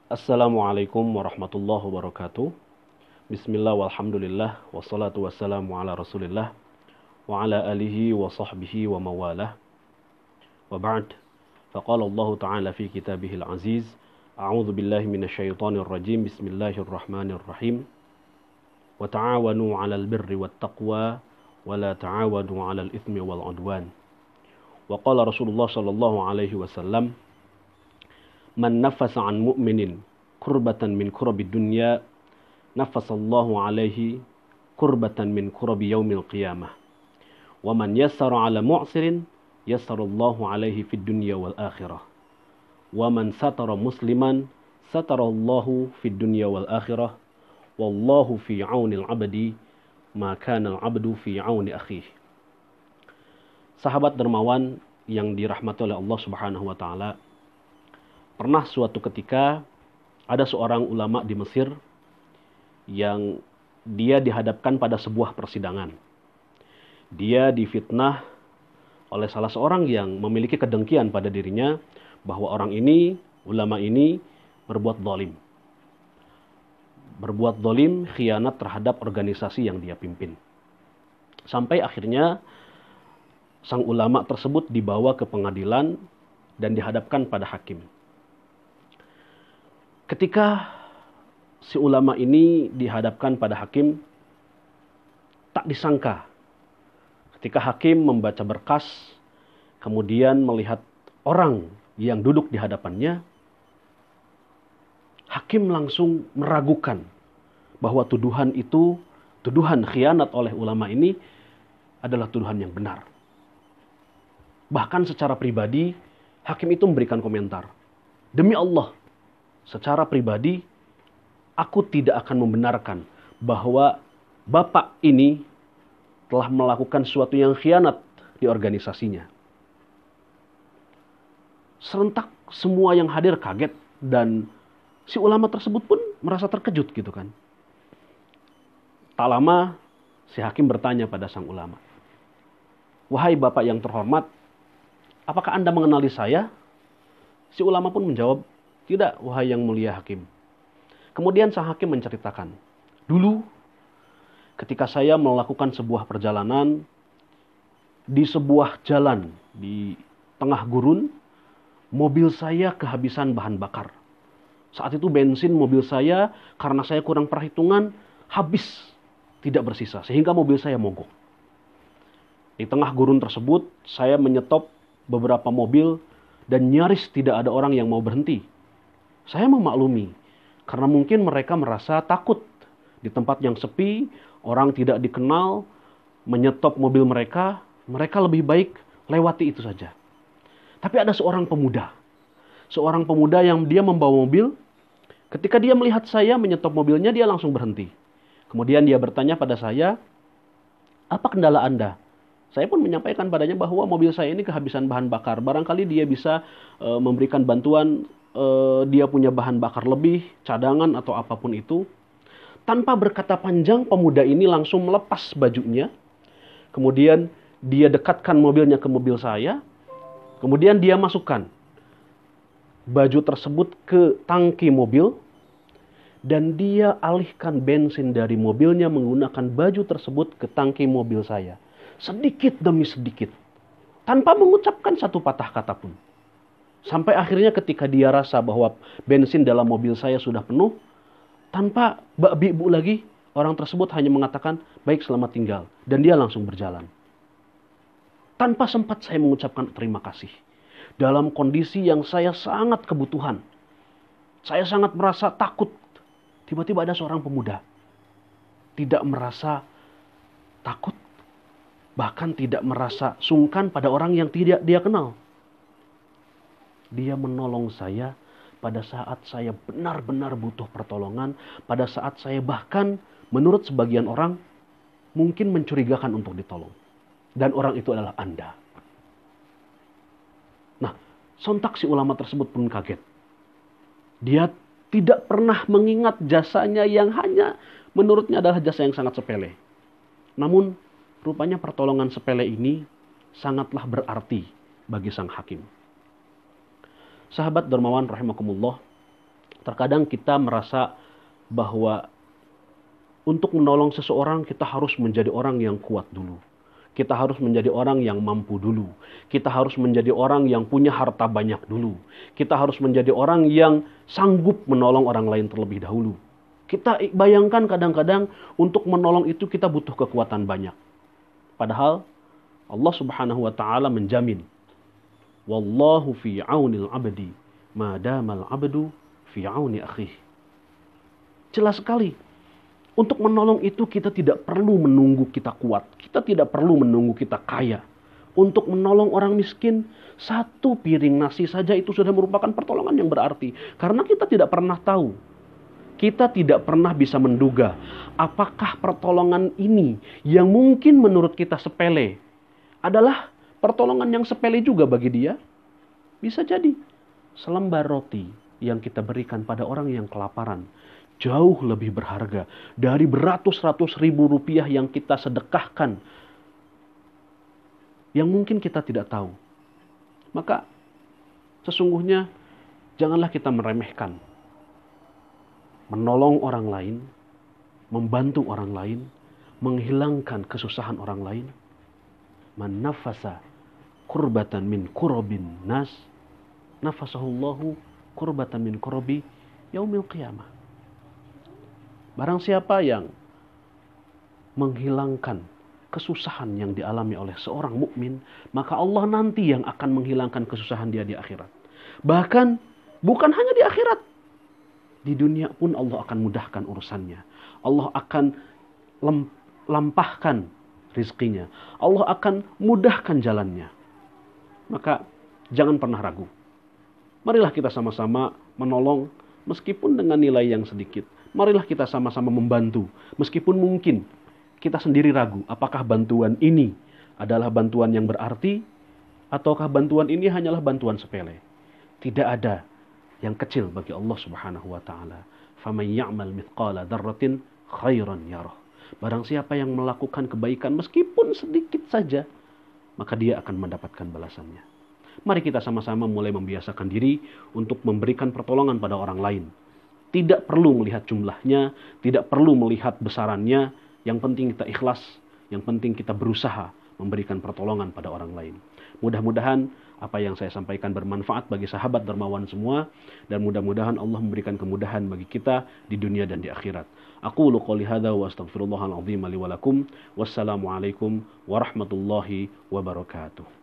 Assalamualaikum warahmatullahi wabarakatuh. Bismillah walhamdulillah wassalatu wassalamu ala Rasulillah wa ala alihi wa sahbihi wa mawalah. Wa ba'd. Faqala Allah Ta'ala fi kitabihil aziz. A'udzu billahi minasyaitonir rajim. Bismillahirrahmanirrahim. Wa ta'awanu 'alal birri wat taqwa wa la ta'awanu 'alal itsmi wal 'udwan. Wa qala Rasulullah sallallahu alaihi wasallam, man nafasa an mu'minin kurbatan min kurabi dunya nafasallahu alaihi kurbatan min kurabi yaumil qiyamah wa man yassara ala mu'sirin yassarallahu alaihi fid dunya wal akhirah wa man satara musliman satarallahu fid dunya wal akhirah wallahu fi aunil abdi ma kana al abdu fi auni akhihi. Sahabat dermawan yang dirahmati oleh Allah Subhanahu wa taala, pernah suatu ketika ada seorang ulama di Mesir yang dia dihadapkan pada sebuah persidangan. Dia difitnah oleh salah seorang yang memiliki kedengkian pada dirinya bahwa orang ini, ulama ini berbuat zalim. Berbuat zalim, khianat terhadap organisasi yang dia pimpin. Sampai akhirnya sang ulama tersebut dibawa ke pengadilan dan dihadapkan pada hakim. Ketika si ulama ini dihadapkan pada hakim, tak disangka ketika hakim membaca berkas, kemudian melihat orang yang duduk di hadapannya, hakim langsung meragukan bahwa tuduhan itu, tuduhan khianat oleh ulama ini adalah tuduhan yang benar. Bahkan secara pribadi, hakim itu memberikan komentar, demi Allah, secara pribadi, aku tidak akan membenarkan bahwa bapak ini telah melakukan sesuatu yang khianat di organisasinya. Serentak semua yang hadir kaget dan si ulama tersebut pun merasa terkejut gitu kan. Tak lama si hakim bertanya pada sang ulama, wahai bapak yang terhormat, apakah Anda mengenali saya? Si ulama pun menjawab, tidak, wahai yang mulia hakim. Kemudian sang hakim menceritakan, dulu ketika saya melakukan sebuah perjalanan di sebuah jalan di tengah gurun, mobil saya kehabisan bahan bakar. Saat itu bensin mobil saya karena saya kurang perhitungan habis, tidak bersisa, sehingga mobil saya mogok. Di tengah gurun tersebut saya menyetop beberapa mobil dan nyaris tidak ada orang yang mau berhenti. Saya memaklumi, karena mungkin mereka merasa takut di tempat yang sepi, orang tidak dikenal, menyetop mobil mereka, mereka lebih baik lewati itu saja. Tapi ada seorang pemuda yang dia membawa mobil, ketika dia melihat saya menyetop mobilnya, dia langsung berhenti. Kemudian dia bertanya pada saya, apa kendala Anda? Saya pun menyampaikan padanya bahwa mobil saya ini kehabisan bahan bakar. Barangkali dia bisa memberikan bantuan, dia punya bahan bakar lebih, cadangan atau apapun itu. Tanpa berkata panjang, pemuda ini langsung melepas bajunya. Kemudian dia dekatkan mobilnya ke mobil saya. Kemudian dia masukkan baju tersebut ke tangki mobil. Dan dia alihkan bensin dari mobilnya menggunakan baju tersebut ke tangki mobil saya. Sedikit demi sedikit. Tanpa mengucapkan satu patah kata pun. Sampai akhirnya ketika dia rasa bahwa bensin dalam mobil saya sudah penuh, tanpa bu lagi, orang tersebut hanya mengatakan, baik selamat tinggal. Dan dia langsung berjalan. Tanpa sempat saya mengucapkan terima kasih. Dalam kondisi yang saya sangat kebutuhan. Saya sangat merasa takut. Tiba-tiba ada seorang pemuda. Tidak merasa takut. Bahkan tidak merasa sungkan pada orang yang tidak dia kenal. Dia menolong saya pada saat saya benar-benar butuh pertolongan. Pada saat saya bahkan menurut sebagian orang mungkin mencurigakan untuk ditolong. Dan orang itu adalah Anda. Nah, sontak si ulama tersebut pun kaget. Dia tidak pernah mengingat jasanya yang hanya menurutnya adalah jasa yang sangat sepele. Namun rupanya pertolongan sepele ini sangatlah berarti bagi sang hakim. Sahabat dermawan rahimakumullah, Terkadang kita merasa bahwa untuk menolong seseorang kita harus menjadi orang yang kuat dulu. Kita harus menjadi orang yang mampu dulu. Kita harus menjadi orang yang punya harta banyak dulu. Kita harus menjadi orang yang sanggup menolong orang lain terlebih dahulu. Kita bayangkan kadang-kadang untuk menolong itu kita butuh kekuatan banyak. Padahal Allah Subhanahu wa taala menjamin, wallahu fi aunil abdi ma damal abdu fi auni akhih. Jelas sekali. Untuk menolong itu kita tidak perlu menunggu kita kuat. Kita tidak perlu menunggu kita kaya. Untuk menolong orang miskin, satu piring nasi saja itu sudah merupakan pertolongan yang berarti. Karena kita tidak pernah tahu. Kita tidak pernah bisa menduga apakah pertolongan ini yang mungkin menurut kita sepele adalah pertolongan yang sepele juga bagi dia. Bisa jadi selembar roti yang kita berikan pada orang yang kelaparan jauh lebih berharga dari beratus-ratus ribu rupiah yang kita sedekahkan, yang mungkin kita tidak tahu. Maka sesungguhnya janganlah kita meremehkan menolong orang lain, membantu orang lain, menghilangkan kesusahan orang lain. Man nafasa kurbatan min kurobin nas, nafasahullahu kurbatan min kurobi yaumil qiyamah. Barang siapa yang menghilangkan kesusahan yang dialami oleh seorang mukmin, maka Allah nanti yang akan menghilangkan kesusahan dia di akhirat. Bahkan bukan hanya di akhirat, di dunia pun Allah akan mudahkan urusannya. Allah akan lampahkan rizkinya. Allah akan mudahkan jalannya. Maka jangan pernah ragu. Marilah kita sama-sama menolong meskipun dengan nilai yang sedikit. Marilah kita sama-sama membantu. Meskipun mungkin kita sendiri ragu apakah bantuan ini adalah bantuan yang berarti ataukah bantuan ini hanyalah bantuan sepele. Tidak ada yang kecil bagi Allah Subhanahu wa taala. Faman ya'mal mithqala dzarratin khairan yarah. Barang siapa yang melakukan kebaikan meskipun sedikit saja, maka dia akan mendapatkan balasannya. Mari kita sama-sama mulai membiasakan diri untuk memberikan pertolongan pada orang lain. Tidak perlu melihat jumlahnya, tidak perlu melihat besarannya. Yang penting kita ikhlas, yang penting kita berusaha memberikan pertolongan pada orang lain. Mudah-mudahan apa yang saya sampaikan bermanfaat bagi sahabat dermawan semua, dan mudah-mudahan Allah memberikan kemudahan bagi kita di dunia dan di akhirat. Aqulu qouli hadza wa astaghfirullahal azim li wa lakum. Wassalamualaikum warahmatullahi wabarakatuh.